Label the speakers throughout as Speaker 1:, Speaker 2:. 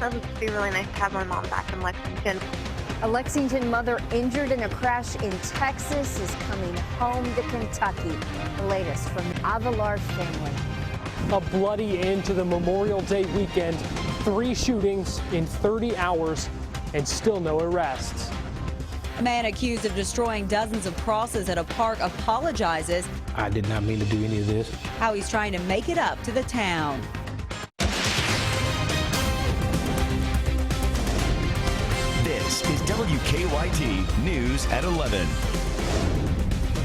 Speaker 1: That would be really nice to have my mom back in Lexington.
Speaker 2: A Lexington mother injured in a crash in Texas is coming home to Kentucky. The latest from the Avelar family.
Speaker 3: A bloody end to the Memorial Day weekend. 3 shootings in 30 hours and still no arrests.
Speaker 4: A man accused of destroying dozens of crosses at a park apologizes.
Speaker 5: I did not mean to do any of this.
Speaker 4: How he's trying to make it up to the town.
Speaker 6: This is WKYT News at 11.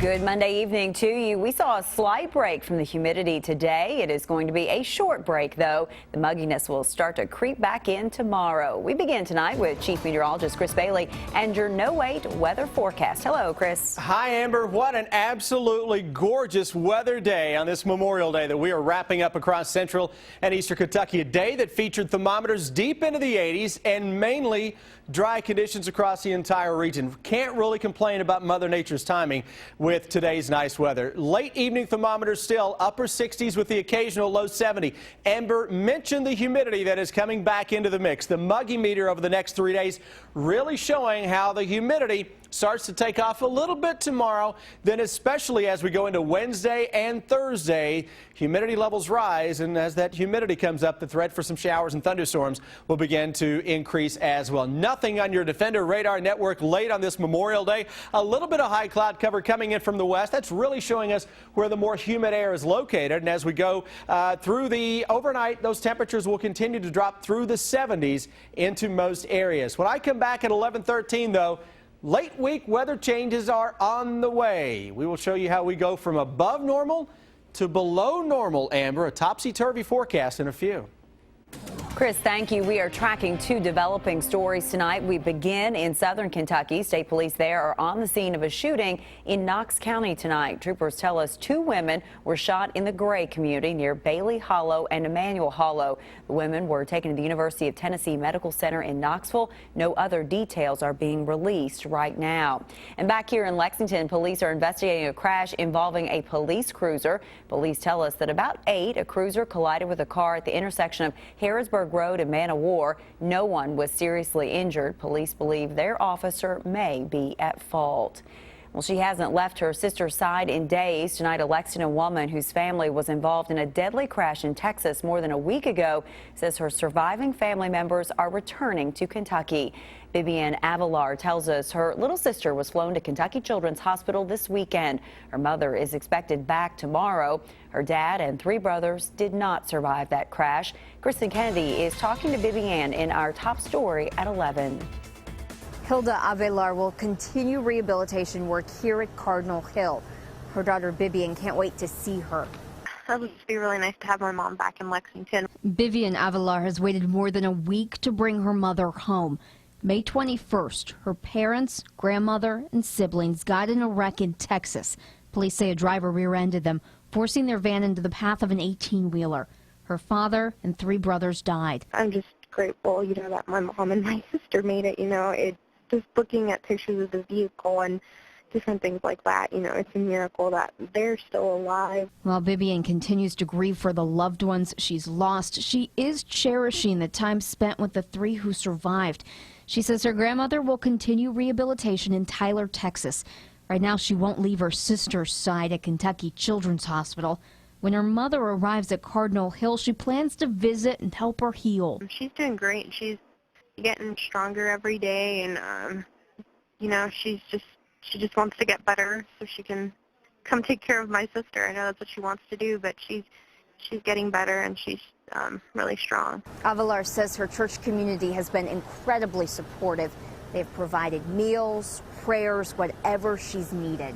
Speaker 4: Good Monday evening to you. We saw a slight break from the humidity today. It is going to be a short break, though. The mugginess will start to creep back in tomorrow. We begin tonight with Chief Meteorologist Chris Bailey and your no-wait weather forecast. Hello, Chris.
Speaker 7: Hi, Amber. What an absolutely gorgeous weather day on this Memorial Day that we are wrapping up across central and eastern Kentucky. A day that featured thermometers deep into the 80s and mainly dry conditions across the entire region. Can't really complain about Mother Nature's timing with today's nice weather. Late evening thermometers still upper 60s with the occasional low 70. Amber mentioned the humidity that is coming back into the mix. The muggy meter over the next 3 days really showing how the humidity starts to take off a little bit tomorrow, then especially as we go into Wednesday and Thursday, humidity levels rise, and as that humidity comes up, the threat for some showers and thunderstorms will begin to increase as well. Nothing on your Defender radar network late on this Memorial Day. A little bit of high cloud cover coming in from the west. That's really showing us where the more humid air is located, and as we go through the overnight, those temperatures will continue to drop through the 70s into most areas. When I come back at 11:13, though, late week weather changes are on the way. We will show you how we go from above normal to below normal, Amber. A topsy-turvy forecast in a few.
Speaker 4: Chris, thank you. We are tracking 2 developing stories tonight. We begin in southern Kentucky. State police there are on the scene of a shooting in Knox County tonight. Troopers tell us 2 women were shot in the Gray community near Bailey Hollow and Emmanuel Hollow. The women were taken to the University of Tennessee Medical Center in Knoxville. No other details are being released right now. And back here in Lexington, police are investigating a crash involving a police cruiser. Police tell us that about 8, a cruiser collided with a car at the intersection of Harrisburg Road and Man o' War. No one was seriously injured. Police believe their officer may be at fault. Well, she hasn't left her sister's side in days. Tonight, a Lexington woman whose family was involved in a deadly crash in Texas more than a week ago says her surviving family members are returning to Kentucky. Vivian Avelar tells us her little sister was flown to Kentucky Children's Hospital this weekend. Her mother is expected back tomorrow. Her dad and 3 brothers did not survive that crash. Kristen Kennedy is talking to Vivian in our top story at 11.
Speaker 2: Hilda Avelar will continue rehabilitation work here at Cardinal Hill. Her daughter Vivian can't wait to see her.
Speaker 1: That would be really nice to have my mom back in Lexington.
Speaker 8: Vivian Avelar has waited more than a week to bring her mother home. May 21st, her parents, grandmother, and siblings got in a wreck in Texas. Police say a driver rear-ended them, forcing their van into the path of an 18-wheeler. Her father and 3 brothers died.
Speaker 1: I'm just grateful, that my mom and my sister made it. It's just looking at pictures of the vehicle and different things like that. It's a miracle that they're still alive.
Speaker 8: While Vivian continues to grieve for the loved ones she's lost, she is cherishing the time spent with the 3 who survived. She says her grandmother will continue rehabilitation in Tyler, Texas. Right now, she won't leave her sister's side at Kentucky Children's Hospital. When her mother arrives at Cardinal Hill, she plans to visit and help her heal.
Speaker 1: She's doing great. She's getting stronger every day, and she just wants to get better so she can come take care of my sister. I know that's what she wants to do, but she's getting better, and she's really strong.
Speaker 2: Avelar says her church community has been incredibly supportive. They've provided meals, prayers, whatever she's needed.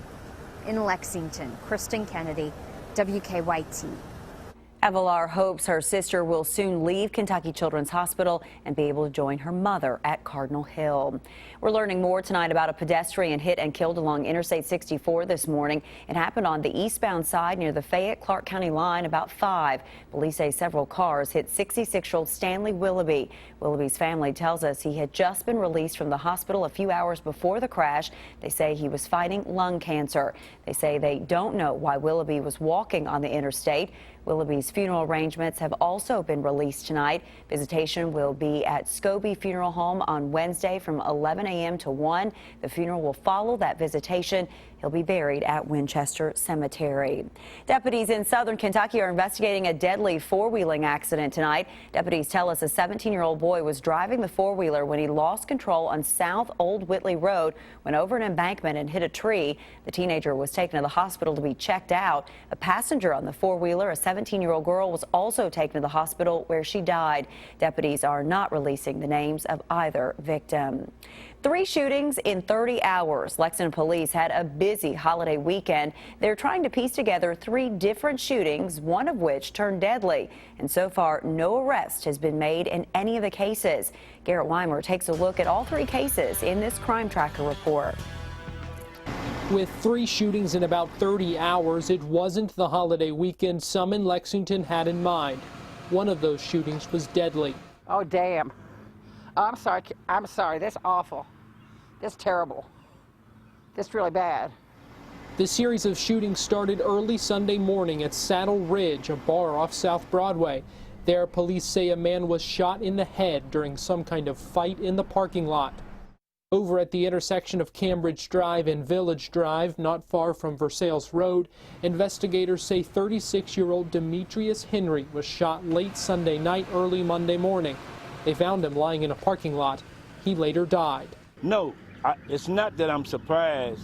Speaker 2: In Lexington, Kristen Kennedy, WKYT.
Speaker 4: Avelar hopes her sister will soon leave Kentucky Children's Hospital and be able to join her mother at Cardinal Hill. We're learning more tonight about a pedestrian hit and killed along Interstate 64 this morning. It happened on the eastbound side near the Fayette-Clark County line about 5. Police say several cars hit 66-year-old Stanley Willoughby. Willoughby's family tells us he had just been released from the hospital a few hours before the crash. They say he was fighting lung cancer. They say they don't know why Willoughby was walking on the interstate. Willoughby's funeral arrangements have also been released tonight. Visitation will be at Scobie Funeral Home on Wednesday from 11 a.m. to 1. The funeral will follow that visitation. He'll be buried at Winchester Cemetery. Deputies in southern Kentucky are investigating a deadly four-wheeling accident tonight. Deputies tell us a 17-year-old boy was driving the four-wheeler when he lost control on South Old Whitley Road, went over an embankment and hit a tree. The teenager was taken to the hospital to be checked out. A passenger on the four-wheeler, a 17-year-old girl, was also taken to the hospital where she died. Deputies are not releasing the names of either victim. 3 shootings in 30 hours. Lexington police had a busy holiday weekend. They're trying to piece together 3 different shootings, one of which turned deadly. And so far, no arrest has been made in any of the cases. Garrett Weimer takes a look at all 3 cases in this Crime Tracker report.
Speaker 3: With 3 shootings in about 30 hours, it wasn't the holiday weekend some in Lexington had in mind. One of those shootings was deadly.
Speaker 9: Oh, damn. I'm sorry. I'm sorry. That's awful. That's terrible. That's really bad.
Speaker 3: The series of shootings started early Sunday morning at Saddle Ridge, a bar off South Broadway. There, police say a man was shot in the head during some kind of fight in the parking lot. Over at the intersection of Cambridge Drive and Village Drive, not far from Versailles Road, investigators say 36-year-old Demetrius Henry was shot late Sunday night, early Monday morning. They found him lying in a parking lot. He later died.
Speaker 10: No, it's not that I'm surprised.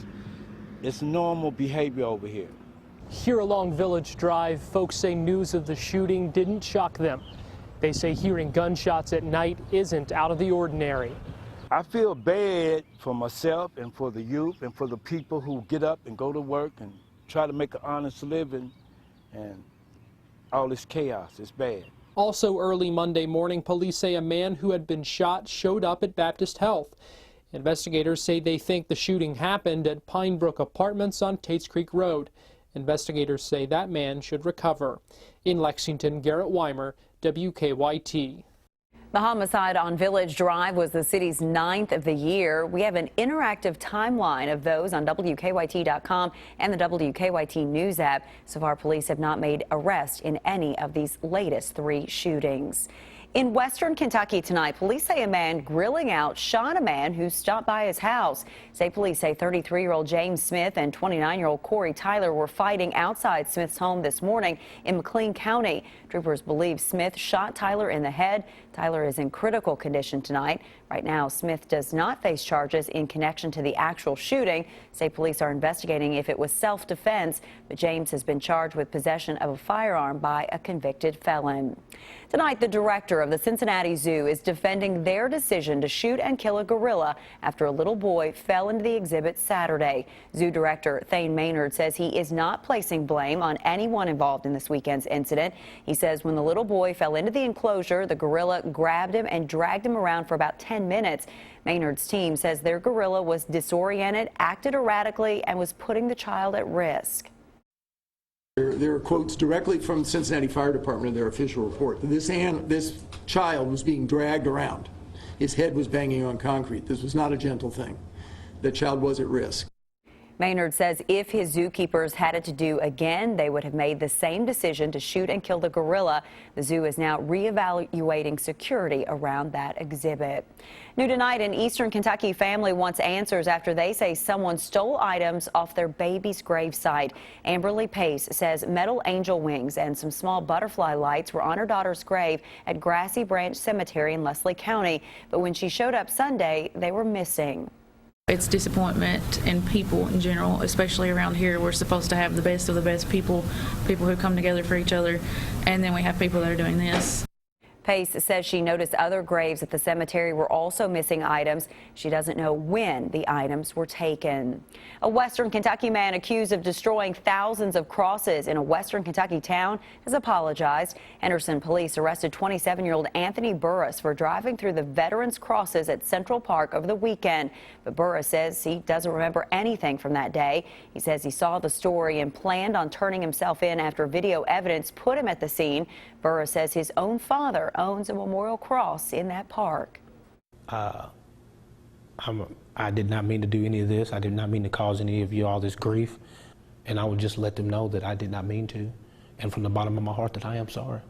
Speaker 10: It's normal behavior over here.
Speaker 3: Here along Village Drive, folks say news of the shooting didn't shock them. They say hearing gunshots at night isn't out of the ordinary.
Speaker 10: I feel bad for myself and for the youth and for the people who get up and go to work and try to make an honest living, and all this chaos is bad.
Speaker 3: Also early Monday morning, police say a man who had been shot showed up at Baptist Health. Investigators say they think the shooting happened at Pinebrook Apartments on Tates Creek Road. Investigators say that man should recover. In Lexington, Garrett Weimer, WKYT.
Speaker 4: The homicide on Village Drive was the city's 9th of the year. We have an interactive timeline of those on WKYT.com and the WKYT News app. So far, police have not made arrests in any of these latest 3 shootings. In western Kentucky tonight, police say a man grilling out shot a man who stopped by his house. State police say 33-year-old James Smith and 29-year-old Corey Tyler were fighting outside Smith's home this morning in McLean County. Troopers believe Smith shot Tyler in the head. Tyler is in critical condition tonight. Right now, Smith does not face charges in connection to the actual shooting. State police are investigating if it was self-defense, but James has been charged with possession of a firearm by a convicted felon. Tonight, the director of the Cincinnati Zoo is defending their decision to shoot and kill a gorilla after a little boy fell into the exhibit Saturday. Zoo director Thane Maynard says he is not placing blame on anyone involved in this weekend's incident. He says when the little boy fell into the enclosure, the gorilla grabbed him and dragged him around for about 10 minutes. Maynard's team says their gorilla was disoriented, acted erratically, and was putting the child at risk.
Speaker 11: There are quotes directly from the Cincinnati Fire Department in their official report. This child was being dragged around. His head was banging on concrete. This was not a gentle thing. The child was at risk.
Speaker 4: Maynard says if his zookeepers had it to do again, they would have made the same decision to shoot and kill the gorilla. The zoo is now reevaluating security around that exhibit. New tonight, an eastern Kentucky family wants answers after they say someone stole items off their baby's gravesite. Amberly Pace says metal angel wings and some small butterfly lights were on her daughter's grave at Grassy Branch Cemetery in Leslie County, but when she showed up Sunday, they were missing.
Speaker 12: It's disappointment in people in general, especially around here. We're supposed to have the best of the best people who come together for each other, and then we have people that are doing this.
Speaker 4: Pace says she noticed other graves at the cemetery were also missing items. She doesn't know when the items were taken. A western Kentucky man accused of destroying thousands of crosses in a western Kentucky town has apologized. Henderson police arrested 27-year-old Anthony Burris for driving through the Veterans Crosses at Central Park over the weekend. But Burris says he doesn't remember anything from that day. He says he saw the story and planned on turning himself in after video evidence put him at the scene. Burris says his own father owns a memorial cross in that park.
Speaker 5: I did not mean to do any of this. I did not mean to cause any of you all this grief. And I would just let them know that I did not mean to. and from the bottom of my heart that I am sorry.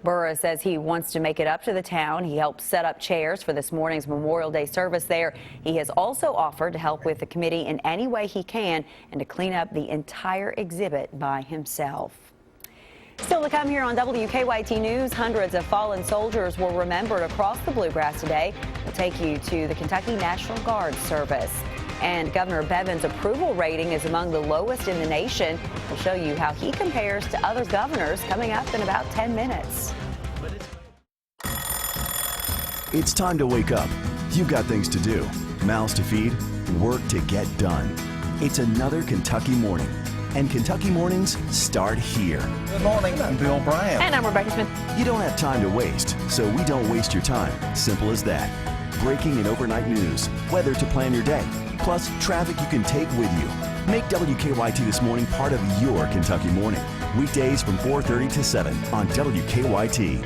Speaker 4: Burra says he wants to make it up to the town. He helped set up chairs for this morning's Memorial Day service there. He has also offered to help with the committee in any way he can and to clean up the entire exhibit by himself. Still to come here on WKYT News, hundreds of fallen soldiers were remembered across the Bluegrass today. We'll take you to the Kentucky National Guard service. And Governor Bevin's approval rating is among the lowest in the nation. We'll show you how he compares to other governors coming up in about 10 minutes.
Speaker 6: It's time to wake up. You've got things to do, mouths to feed, work to get done. It's another Kentucky morning. And Kentucky mornings start here.
Speaker 13: Good morning, I'm Bill Bryant.
Speaker 2: And I'm Rebecca Smith.
Speaker 6: You don't have time to waste, so we don't waste your time. Simple as that. Breaking and overnight news, weather to plan your day, plus traffic you can take with you. Make WKYT This Morning part of your Kentucky morning. Weekdays from 4:30 to 7 on WKYT.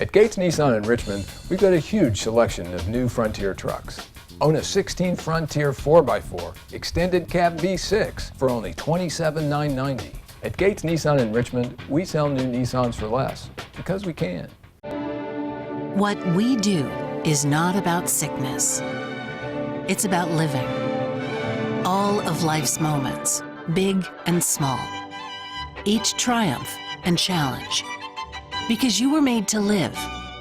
Speaker 14: At Gates Nissan in Richmond, we've got a huge selection of new Frontier trucks. Own a 16 Frontier 4x4 extended cab V6 for only $27,990. At Gates Nissan in Richmond, we sell new Nissans for less because we can.
Speaker 15: What we do is not about sickness. It's about living. All of life's moments, big and small. Each triumph and challenge. Because you were made to live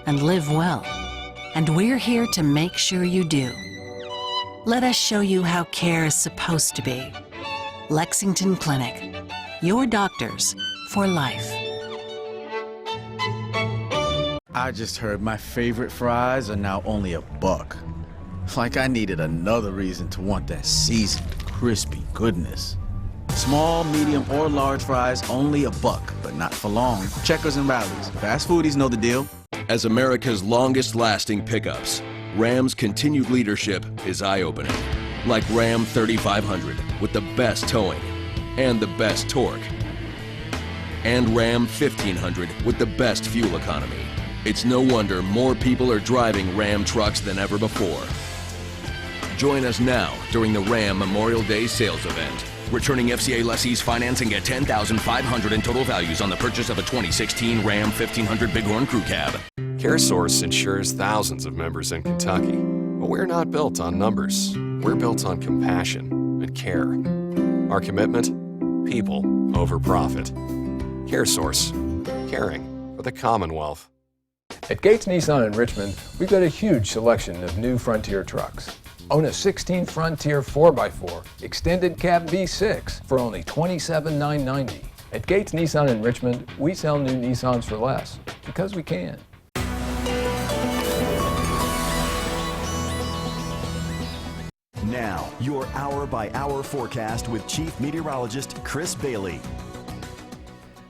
Speaker 15: and live well. And we're here to make sure you do. Let us show you how care is supposed to be. Lexington Clinic. Your doctors for life.
Speaker 13: I just heard my favorite fries are now only $1. Like I needed another reason to want that seasoned, crispy goodness. Small, medium, or large fries, only $1, but not for long. Checkers and rallies. Fast foodies know the deal.
Speaker 16: As America's longest-lasting pickups, Ram's continued leadership is eye-opening. Like Ram 3500 with the best towing and the best torque. And Ram 1500 with the best fuel economy. It's no wonder more people are driving Ram trucks than ever before. Join us now during the Ram Memorial Day sales event. Returning FCA lessees finance and get $10,500 in total values on the purchase of a 2016 Ram 1500 Bighorn Crew Cab.
Speaker 17: CareSource insures thousands of members in Kentucky, but we're not built on numbers. We're built on compassion and care. Our commitment? People over profit. CareSource. Caring for the Commonwealth.
Speaker 14: At Gates Nissan in Richmond, we've got a huge selection of new Frontier trucks. Own a 16 Frontier 4x4 extended cab V6 for only $27,990. At Gates Nissan in Richmond, we sell new Nissans for less because we can.
Speaker 6: Now, your hour-by-hour forecast with Chief Meteorologist Chris Bailey.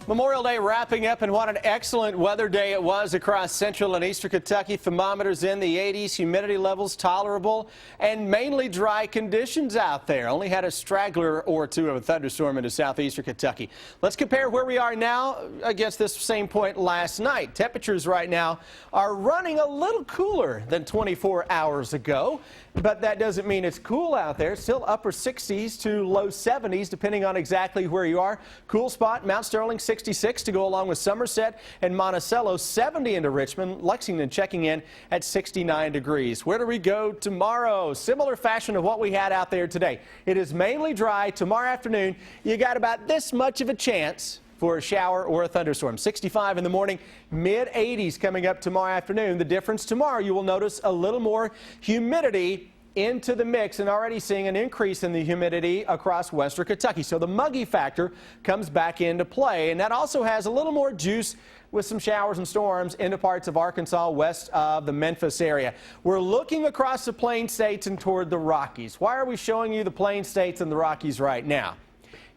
Speaker 7: Memorial Day wrapping up, and what an excellent weather day it was across central and eastern Kentucky. Thermometers in the 80s, humidity levels tolerable, and mainly dry conditions out there. Only had a straggler or two of a thunderstorm into southeastern Kentucky. Let's compare where we are now against this same point last night. Temperatures right now are running a little cooler than 24 hours ago, but that doesn't mean it's cool out there. Still upper 60s to low 70s, depending on exactly where you are. Cool spot, Mount Sterling, 66 to go along with Somerset and Monticello, 70 into Richmond. Lexington checking in at 69 degrees. Where do we go tomorrow? Similar fashion of what we had out there today. It is mainly dry. Tomorrow afternoon, you got about this much of a chance for a shower or a thunderstorm. 65 in the morning, mid-80s coming up tomorrow afternoon. The difference tomorrow, you will notice a little more humidity into the mix, and already seeing an increase in the humidity across western Kentucky. So the muggy factor comes back into play, and that also has a little more juice with some showers and storms into parts of Arkansas west of the Memphis area. We're looking across the Plain States and toward the Rockies. Why are we showing you the Plain States and the Rockies right now?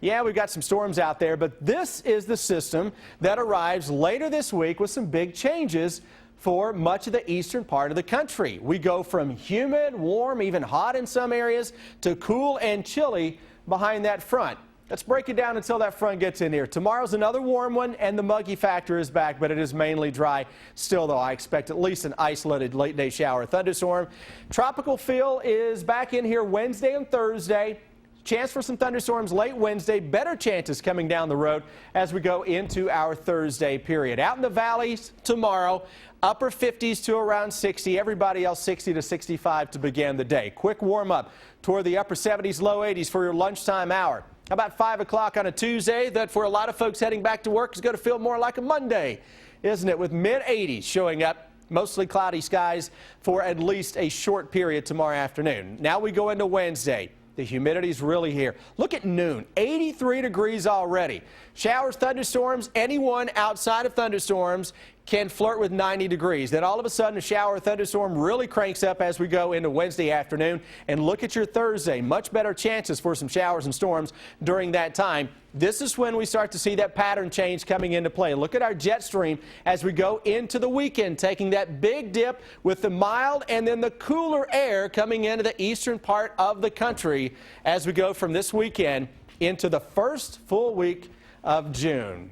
Speaker 7: Yeah, we've got some storms out there, but this is the system that arrives later this week with some big changes for much of the eastern part of the country. We go from humid, warm, even hot in some areas, to cool and chilly behind that front. Let's break it down until that front gets in here. Tomorrow's another warm one, and the muggy factor is back, but it is mainly dry. Still, though, I expect at least an isolated late-day shower thunderstorm. Tropical feel is back in here Wednesday and Thursday. chance for some thunderstorms late Wednesday. Better chances coming down the road as we go into our Thursday period. Out in the valleys tomorrow, upper 50s to around 60. Everybody else 60 to 65 to begin the day. Quick warm up toward the upper 70s, low 80s for your lunchtime hour. About 5 o'clock on a Tuesday, that for a lot of folks heading back to work is going to feel more like a Monday, isn't it? With mid-80s showing up. Mostly cloudy skies for at least a short period tomorrow afternoon. Now we go into Wednesday. The humidity's really here. Look at noon, 83 degrees already. Showers, thunderstorms, anyone outside of thunderstorms can flirt with 90 degrees. Then all of a sudden a shower or thunderstorm really cranks up as we go into Wednesday afternoon. And look at your Thursday. Much better chances for some showers and storms during that time. This is when we start to see that pattern change coming into play. Look at our jet stream as we go into the weekend, taking that big dip with the mild and then the cooler air coming into the eastern part of the country as we go from this weekend into the first full week of June.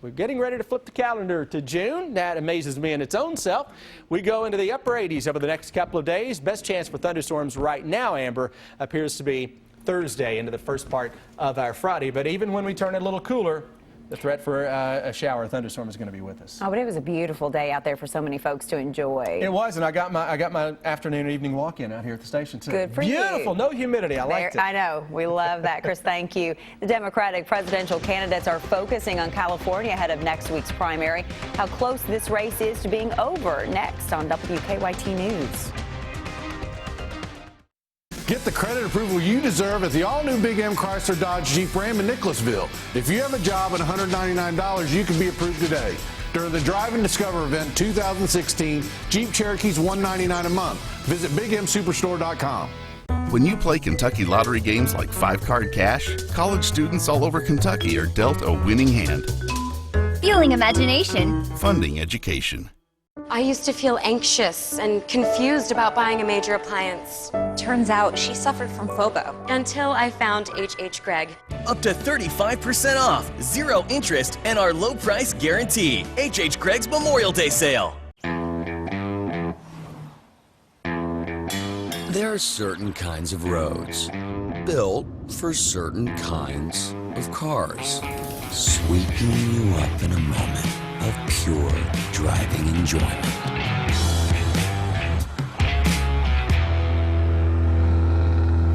Speaker 7: We're getting ready to flip the calendar to June. That amazes me in its own self. We go into the upper 80s over the next couple of days. Best chance for thunderstorms right now, Amber, appears to be Thursday into the first part of our Friday. But even when we turn it a little cooler, the threat for a shower or thunderstorm is going to be with us.
Speaker 4: Oh, but it was a beautiful day out there for so many folks to enjoy.
Speaker 7: It was, and I got my afternoon and evening walk-in out here at the station too.
Speaker 4: Good for you.
Speaker 7: Beautiful, no humidity. I liked it.
Speaker 4: I know, we love that, Chris. Thank you. The Democratic presidential candidates are focusing on California ahead of next week's primary. How close this race is to being over. Next on WKYT News.
Speaker 18: Get the credit approval you deserve at the all-new Big M Chrysler Dodge Jeep Ram in Nicholasville. If you have a job at $199, you can be approved today. During the Drive and Discover event 2016, Jeep Cherokee's $199 a month. Visit BigMSuperstore.com.
Speaker 19: When you play Kentucky lottery games like 5-Card Cash, college students all over Kentucky are dealt a winning hand.
Speaker 20: Fueling imagination.
Speaker 19: Funding education.
Speaker 21: I used to feel anxious and confused about buying a major appliance.
Speaker 20: Turns out she suffered from FOBO.
Speaker 21: Until I found H.H. Gregg.
Speaker 22: Up to 35% off, 0 interest, and our low price guarantee. H.H. Gregg's Memorial Day sale.
Speaker 23: There are certain kinds of roads built for certain kinds of cars, sweeping you up in a moment of pure driving enjoyment.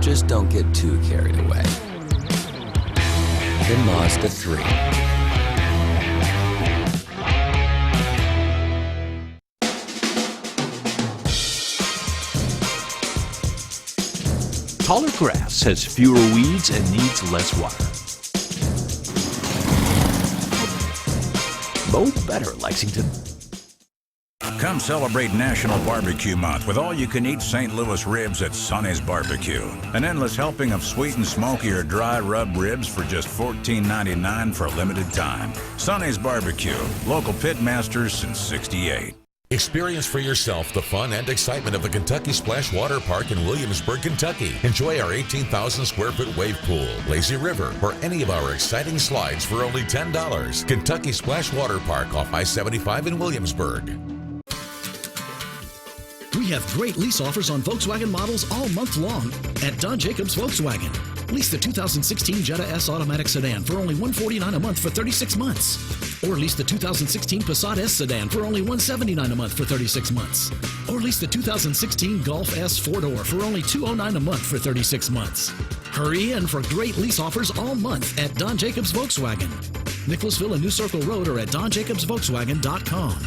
Speaker 23: Just don't get too carried away. The Mazda 3.
Speaker 24: Taller grass has fewer weeds and needs less water. Mow better, Lexington.
Speaker 25: Come celebrate National Barbecue Month with all-you-can-eat St. Louis ribs at Sonny's Barbecue. An endless helping of sweet and smoky or dry rub ribs for just $14.99 for a limited time. Sonny's Barbecue, local pit masters since '68.
Speaker 26: Experience for yourself the fun and excitement of the Kentucky Splash Water Park in Williamsburg, Kentucky. Enjoy our 18,000 square foot wave pool, lazy river, or any of our exciting slides for only $10. Kentucky Splash Water Park off I-75 in Williamsburg.
Speaker 27: We have great lease offers on Volkswagen models all month long at Don Jacobs Volkswagen. Lease the 2016 Jetta S Automatic Sedan for only $149 a month for 36 months. Or lease the 2016 Passat S Sedan for only $179 a month for 36 months. Or lease the 2016 Golf S 4-door for only $209 a month for 36 months. Hurry in for great lease offers all month at Don Jacobs Volkswagen. Nicholasville and New Circle Road or at donjacobsvolkswagen.com.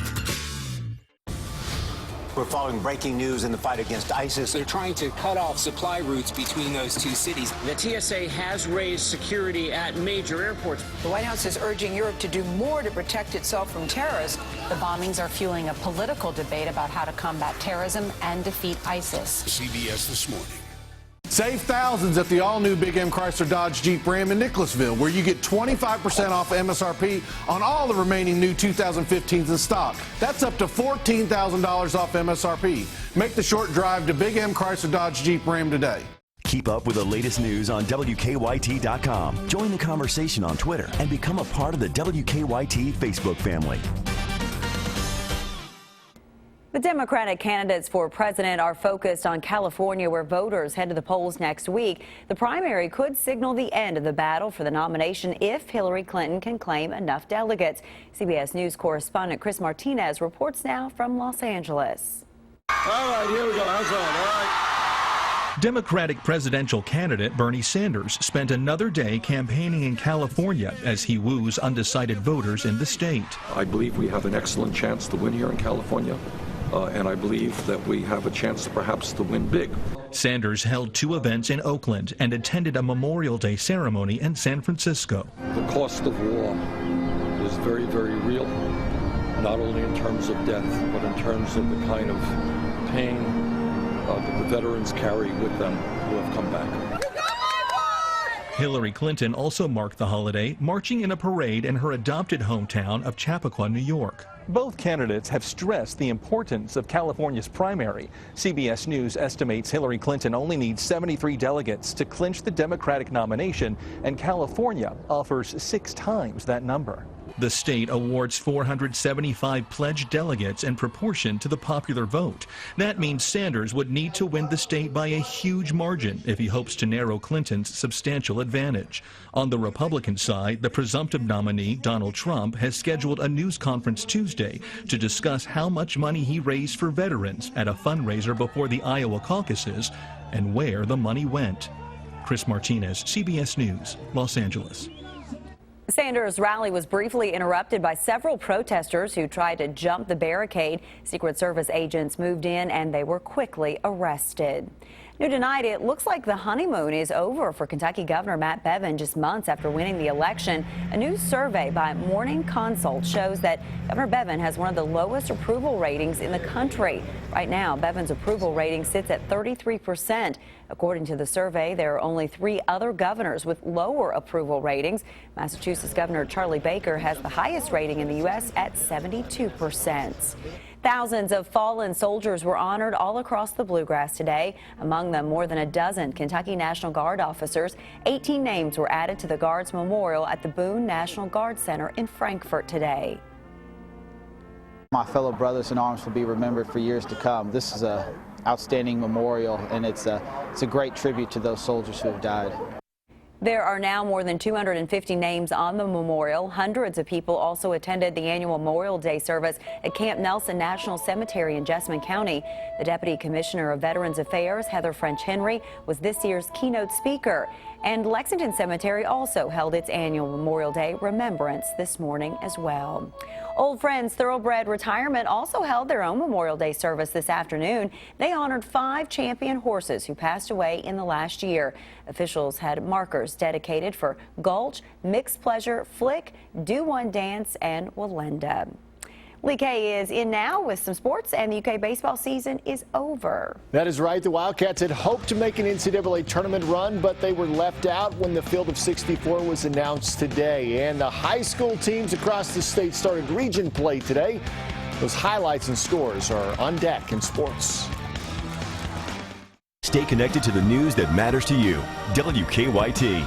Speaker 28: We're following breaking news in the fight against ISIS.
Speaker 29: They're trying to cut off supply routes between those two cities.
Speaker 30: The TSA has raised security at major airports.
Speaker 31: The White House is urging Europe to do more to protect itself from terrorists.
Speaker 32: The bombings are fueling a political debate about how to combat terrorism and defeat ISIS.
Speaker 28: CBS This Morning.
Speaker 18: Save thousands at the all-new Big M Chrysler Dodge Jeep Ram in Nicholasville, where you get 25% off MSRP on all the remaining new 2015s in stock. That's up to $14,000 off MSRP. Make the short drive to Big M Chrysler Dodge Jeep Ram today.
Speaker 6: Keep up with the latest news on WKYT.com. Join the conversation on Twitter and become a part of the WKYT Facebook family.
Speaker 4: The Democratic candidates for president are focused on California, where voters head to the polls next week. The primary could signal the end of the battle for the nomination if Hillary Clinton can claim enough delegates. CBS News correspondent Chris Martinez reports now from Los Angeles.
Speaker 1: All right, here we go. How's on? All right.
Speaker 24: Democratic presidential candidate Bernie Sanders spent another day campaigning in California as he woos undecided voters in the state.
Speaker 2: I believe we have an excellent chance to win here in California. And I believe that we have a chance perhaps to win big.
Speaker 24: Sanders held 2 events in Oakland and attended a Memorial Day ceremony in San Francisco.
Speaker 2: The cost of war is very, very real, not only in terms of death, but in terms of the kind of pain that the veterans carry with them who have come back.
Speaker 24: Hillary Clinton also marked the holiday, marching in a parade in her adopted hometown of Chappaqua, New York.
Speaker 3: Both candidates have stressed the importance of California's primary. CBS News estimates Hillary Clinton only needs 73 delegates to clinch the Democratic nomination, and California offers 6 times that number.
Speaker 24: The state awards 475 pledged delegates in proportion to the popular vote. That means Sanders would need to win the state by a huge margin if he hopes to narrow Clinton's substantial advantage. On the Republican side, the presumptive nominee, Donald Trump, has scheduled a news conference Tuesday to discuss how much money he raised for veterans at a fundraiser before the Iowa caucuses and where the money went. Chris Martinez, CBS News, Los Angeles.
Speaker 4: Sanders' rally was briefly interrupted by several protesters who tried to jump the barricade. Secret Service agents moved in and they were quickly arrested. New tonight, it looks like the honeymoon is over for Kentucky Governor Matt Bevin just months after winning the election. A new survey by Morning Consult shows that Governor Bevin has one of the lowest approval ratings in the country. Right now, Bevin's approval rating sits at 33%. According to the survey, there are only 3 other governors with lower approval ratings. Massachusetts Governor Charlie Baker has the highest rating in the U.S. at 72%. Thousands of fallen soldiers were honored all across the Bluegrass today. Among them, more than a dozen Kentucky National Guard officers. 18 names were added to the Guard's memorial at the Boone National Guard Center in Frankfort today.
Speaker 5: My fellow brothers in arms will be remembered for years to come. This is an outstanding memorial, and it's a great tribute to those soldiers who have died.
Speaker 4: There are now more than 250 names on the memorial. Hundreds of people also attended the annual Memorial Day service at Camp Nelson National Cemetery in Jessamine County. The Deputy Commissioner of Veterans Affairs, Heather French Henry, was this year's keynote speaker. And Lexington Cemetery also held its annual Memorial Day remembrance this morning as well. Old Friends Thoroughbred Retirement also held their own Memorial Day service this afternoon. They honored 5 champion horses who passed away in the last year. Officials had markers dedicated for Gulch, Mixed Pleasure, Flick, Do One Dance, and Walenda. Lee K is in now with some sports, and the UK baseball season is over.
Speaker 8: That is right. The Wildcats had hoped to make an NCAA tournament run, but they were left out when the field of 64 was announced today. And the high school teams across the state started region play today. Those highlights and scores are on deck in sports.
Speaker 6: Stay connected to the news that matters to you. WKYT.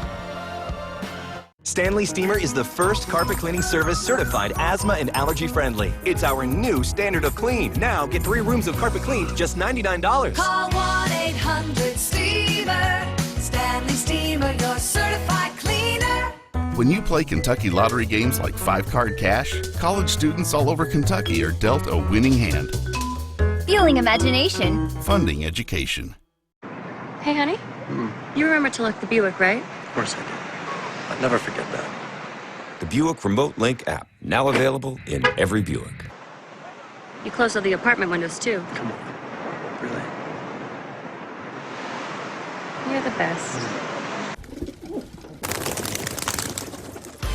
Speaker 9: Stanley Steamer is the first carpet cleaning service certified asthma and allergy friendly. It's our new standard of clean. Now get 3 rooms of carpet cleaned, just $99.
Speaker 10: Call 1-800-STEAMER. Stanley Steamer, your certified cleaner.
Speaker 19: When you play Kentucky lottery games like 5-card cash, college students all over Kentucky are dealt a winning hand.
Speaker 20: Fueling imagination.
Speaker 19: Funding education.
Speaker 21: Hey, honey. You remember to lock the Buick, right?
Speaker 11: Of course I do. I'll never forget that.
Speaker 23: The Buick Remote Link app, now available in every Buick.
Speaker 21: You closed all the apartment windows, too.
Speaker 11: Come on. Really?
Speaker 21: You're the best.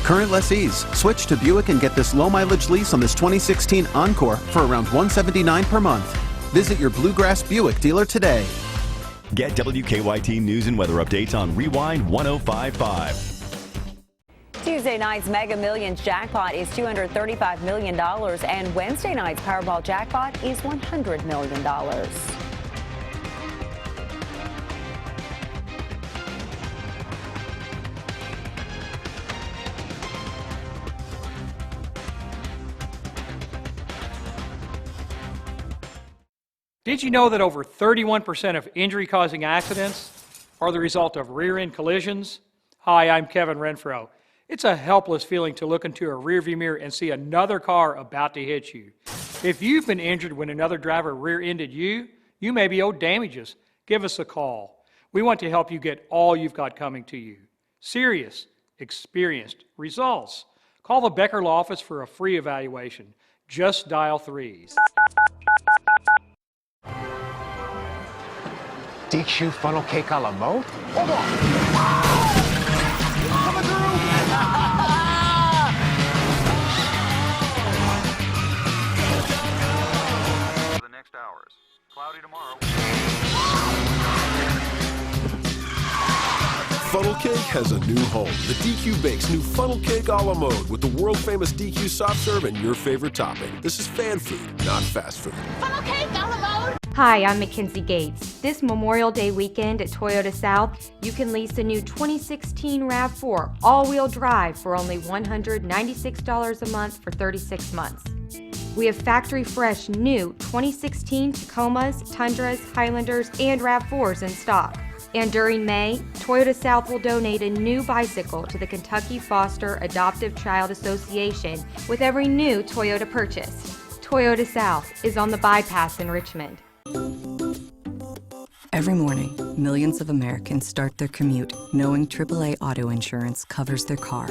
Speaker 12: Current lessees, switch to Buick and get this low-mileage lease on this 2016 Encore for around $179 per month. Visit your Bluegrass Buick dealer today.
Speaker 6: Get WKYT news and weather updates on Rewind 105.5.
Speaker 4: Tuesday night's Mega Millions jackpot is $235 million, and Wednesday night's Powerball jackpot is $100 million.
Speaker 7: Did you know that over 31% of injury-causing accidents are the result of rear-end collisions? Hi, I'm Kevin Renfro. It's a helpless feeling to look into a rearview mirror and see another car about to hit you. If you've been injured when another driver rear-ended you, you may be owed damages. Give us a call. We want to help you get all you've got coming to you. Serious, experienced results. Call the Becker Law Office for a free evaluation. Just dial 3.
Speaker 13: DQ funnel cake a la mode? Hold on! Coming through!
Speaker 14: For the next hours. Cloudy tomorrow.
Speaker 15: Funnel cake has a new home. The DQ Bakes new funnel cake a la mode with the world famous DQ soft serve and your favorite topping. This is fan food, not fast food.
Speaker 16: Funnel cake a la mode.
Speaker 17: Hi, I'm Mackenzie Gates. This Memorial Day weekend at Toyota South, you can lease a new 2016 RAV4 all-wheel drive for only $196 a month for 36 months. We have factory fresh new 2016 Tacomas, Tundras, Highlanders, and RAV4s in stock. And during May, Toyota South will donate a new bicycle to the Kentucky Foster Adoptive Child Association with every new Toyota purchase. Toyota South is on the bypass in Richmond.
Speaker 22: Every morning, millions of Americans start their commute knowing AAA auto insurance covers their car,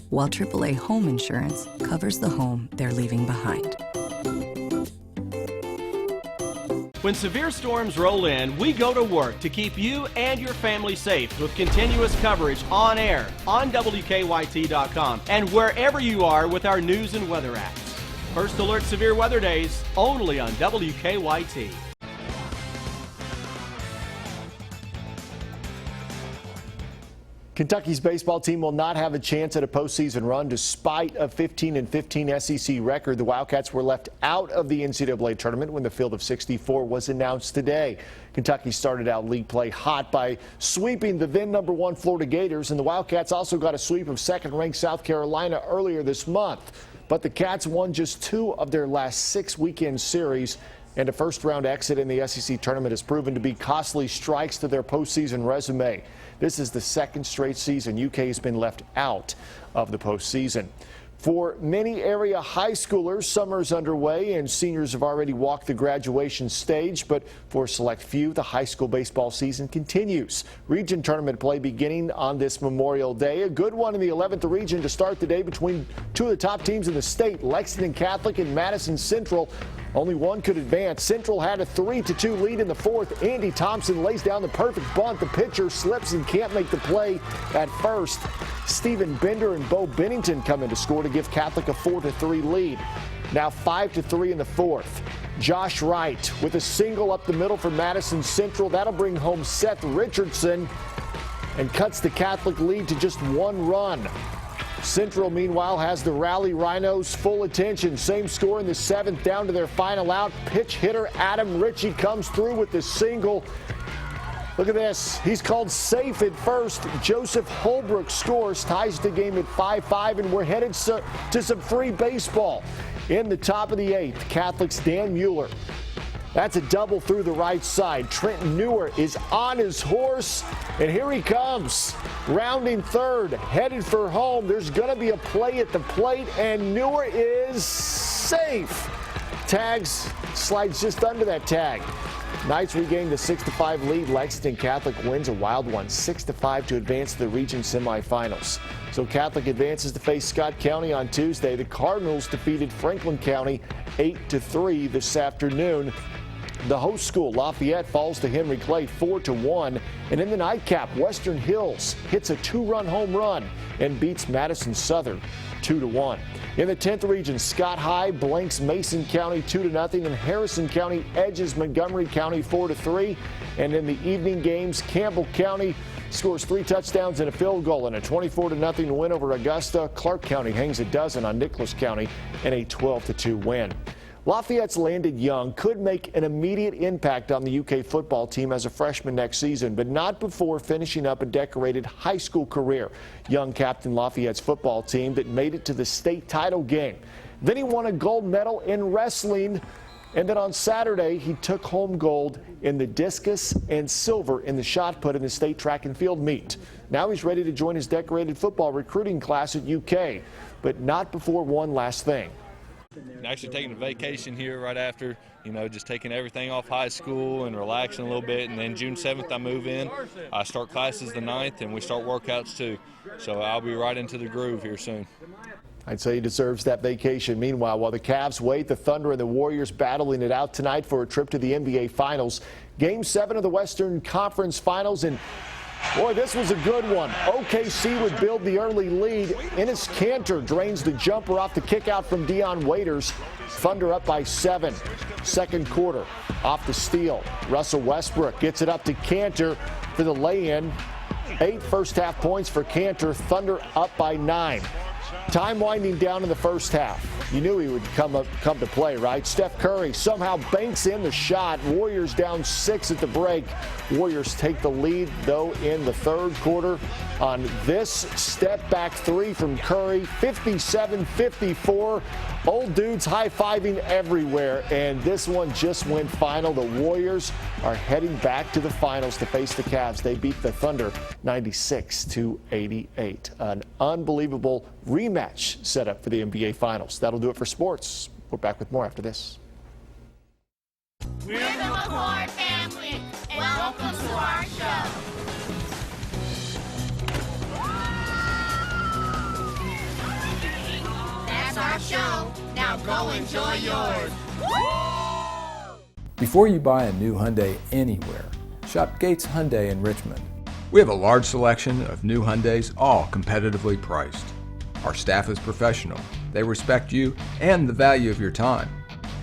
Speaker 22: while AAA home insurance covers the home they're leaving behind.
Speaker 25: When severe storms roll in, we go to work to keep you and your family safe with continuous coverage on air, on WKYT.com, and wherever you are with our news and weather apps. First Alert Severe Weather Days, only on WKYT.
Speaker 8: Kentucky's baseball team will not have a chance at a postseason run despite a 15-15 SEC record. The Wildcats were left out of the NCAA tournament when the field of 64 was announced today. Kentucky started out league play hot by sweeping the then #1 Florida Gators, and the Wildcats also got a sweep of second-ranked South Carolina earlier this month. But the Cats won just 2 of their last 6 weekend series, and a first-round exit in the SEC tournament has proven to be costly strikes to their postseason resume. This is the second straight season UK has been left out of the postseason. For many area high schoolers, summer's underway and seniors have already walked the graduation stage, but for a select few, the high school baseball season continues. Region tournament play beginning on this Memorial Day. A good one in the 11th region to start the day between 2 of the top teams in the state, Lexington Catholic and Madison Central. Only one could advance. Central had a 3-2 lead in the 4th. Andy Thompson lays down the perfect bunt. The pitcher slips and can't make the play at first. Stephen Bender and Bo Bennington come in to score to give Catholic a 4-3 lead. Now 5-3 in the 4th. Josh Wright with a single up the middle for Madison Central. That'll bring home Seth Richardson and cuts the Catholic lead to just 1 run. Central, meanwhile, has the Raleigh Rhinos full attention. Same score in the 7th, down to their final out. Pitch hitter Adam Ritchie comes through with the single. Look at this. He's called safe at first. Joseph Holbrook scores, ties the game at 5-5, and we're headed to some free baseball. In the top of the 8th, Catholic's Dan Mueller. That's a double through the right side. Trenton Newer is on his horse, and here he comes. Rounding third, headed for home. There's going to be a play at the plate, and Newer is safe. Tags slides just under that tag. Knights regain the 6-5 lead. Lexington Catholic wins a wild one, 6-5 to advance to the region semifinals. So Catholic advances to face Scott County on Tuesday. The Cardinals defeated Franklin County 8-3 this afternoon. The host school, Lafayette, falls to Henry Clay 4-1. And in the nightcap, Western Hills hits a 2-run home run and beats Madison Southern 2-1. In the 10th region, Scott High blanks Mason County 2-0, and Harrison County edges Montgomery County 4-3. And in the evening games, Campbell County scores 3 touchdowns and a field goal in a 24-0 win over Augusta. Clark County hangs a dozen on Nicholas County in a 12-2 win. Lafayette's Landon Young could make an immediate impact on the UK football team as a freshman next season, but not before finishing up a decorated high school career. Young captained Lafayette's football team that made it to the state title game. Then he won a gold medal in wrestling And then on Saturday, he took home gold in the discus and silver in the shot put in the state track and field meet. Now he's ready to join his decorated football recruiting class at UK, but not before one last thing.
Speaker 1: Actually taking a vacation here right after, just taking everything off high school and relaxing a little bit. And then June 7th I move in. I start classes the 9th and we start workouts too. So I'll be right into the groove here soon.
Speaker 8: I'd say he deserves that vacation. Meanwhile, while the Cavs wait, the Thunder and the Warriors battling it out tonight for a trip to the NBA Finals. Game 7 of the Western Conference Finals, and boy, this was a good one. OKC would build the early lead. Enes Kanter drains the jumper off the kick out from Dion Waiters. Thunder up by 7. Second quarter, off the steal. Russell Westbrook gets it up to Kanter for the lay-in. 8 first-half points for Kanter. Thunder up by 9. Time winding down in the first half. You knew he would come to play, right? Steph Curry somehow banks in the shot. Warriors down 6 at the break. Warriors take the lead, though, in the third quarter on this step-back 3 from Curry. 57-54. Old dudes high-fiving everywhere, and this one just went final. The Warriors are heading back to the finals to face the Cavs. They beat the Thunder 96-88. An unbelievable rematch set up for the NBA Finals. That'll do it for sports. We're back with more after this.
Speaker 10: We're the McCord family, and welcome to our show. That's our show. Now go enjoy yours.
Speaker 2: Before you buy a new Hyundai anywhere, shop Gates Hyundai in Richmond.
Speaker 3: We have a large selection of new Hyundais, all competitively priced. Our staff is professional. They respect you and the value of your time.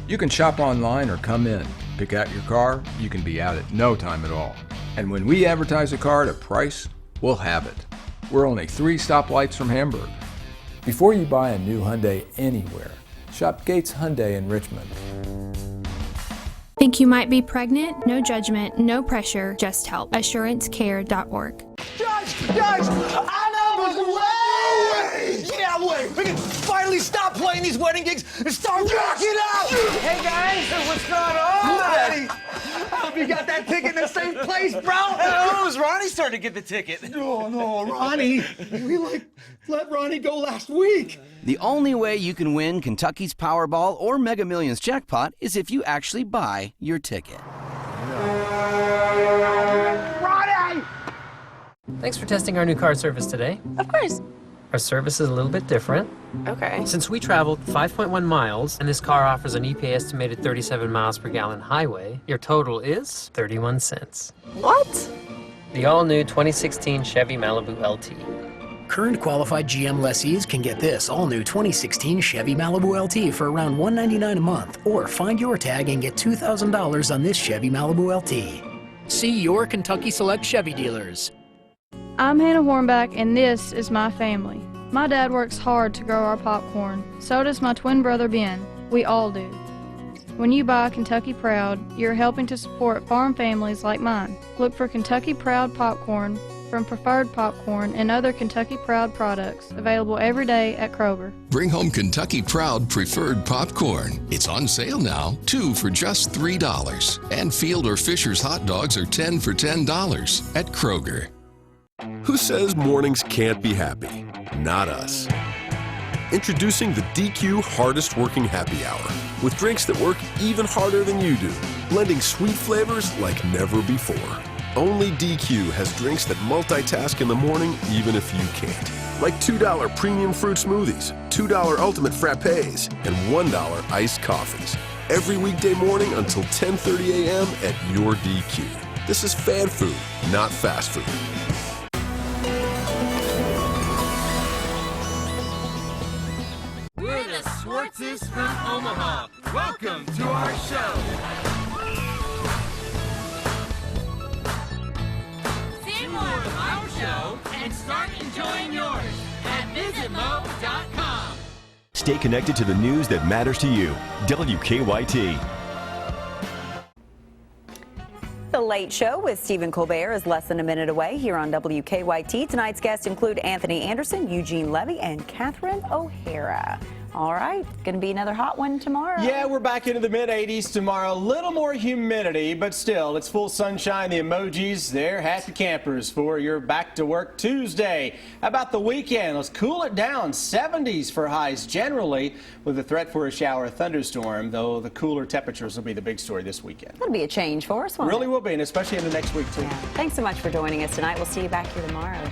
Speaker 3: You can shop online or come in. Pick out your car, you can be out at no time at all. And when we advertise a car at a price, we'll have it. We're only 3 stoplights from Hamburg.
Speaker 2: Before you buy a new Hyundai anywhere, shop Gates Hyundai in Richmond.
Speaker 16: Think you might be pregnant? No judgment, no pressure, just help. AssuranceCare.org.
Speaker 18: Judge! I know, but wait! Yeah, wait! We can finally stop playing these wedding gigs and start rocking out! Hey guys, what's going on? I hope you got that ticket in the same place, bro!
Speaker 26: Oh, it was Ronnie starting to get the ticket.
Speaker 18: No, Ronnie. We let Ronnie go last week.
Speaker 27: The only way you can win Kentucky's Powerball or Mega Millions jackpot is if you actually buy your ticket.
Speaker 18: Ronnie!
Speaker 28: Thanks for testing our new car service today.
Speaker 21: Of course.
Speaker 28: Our service is a little bit different.
Speaker 21: Okay.
Speaker 28: Since we traveled 5.1 miles and this car offers an EPA estimated 37 miles per gallon highway, your total is 31 cents.
Speaker 21: What?
Speaker 28: The all-new 2016 Chevy Malibu LT.
Speaker 29: Current qualified GM lessees can get this all-new 2016 Chevy Malibu LT for around $199 a month, or find your tag and get $2,000 on this Chevy Malibu LT. See your Kentucky Select Chevy dealers.
Speaker 30: I'm Hannah Hornback, and this is my family. My dad works hard to grow our popcorn. So does my twin brother Ben. We all do. When you buy Kentucky Proud, you're helping to support farm families like mine. Look for Kentucky Proud popcorn from Preferred Popcorn and other Kentucky Proud products available every day at Kroger.
Speaker 31: Bring home Kentucky Proud Preferred Popcorn. It's on sale now, 2 for just $3. And Field or Fisher's hot dogs are 10 for $10 at Kroger.
Speaker 15: Who says mornings can't be happy? Not us. Introducing the DQ Hardest Working Happy Hour, with drinks that work even harder than you do, blending sweet flavors like never before. Only DQ has drinks that multitask in the morning even if you can't. Like $2 premium fruit smoothies, $2 ultimate frappes, and $1 iced coffees. Every weekday morning until 10:30 a.m. at your DQ. This is fan food, not fast food.
Speaker 10: We're the Swartzes from Omaha. Welcome to our show. See more of our show and start enjoying yours at visitmo.com.
Speaker 6: Stay connected to the news that matters to you. WKYT.
Speaker 4: The Late Show with Stephen Colbert is less than a minute away here on WKYT. Tonight's guests include Anthony Anderson, Eugene Levy, and Catherine O'Hara. All right, going to be another hot one tomorrow.
Speaker 5: Yeah, we're back into the mid-80s tomorrow. A little more humidity, but still, it's full sunshine. The emojis, they're happy campers for your back-to-work Tuesday. How about the weekend? Let's cool it down. 70s for highs generally, with a threat for a shower or thunderstorm, though the cooler temperatures will be the big story this weekend.
Speaker 4: That'll be a change for us, won't
Speaker 5: Really
Speaker 4: it?
Speaker 5: will be, and especially in the next week, too.
Speaker 4: Yeah. Thanks so much for joining us tonight. We'll see you back here tomorrow.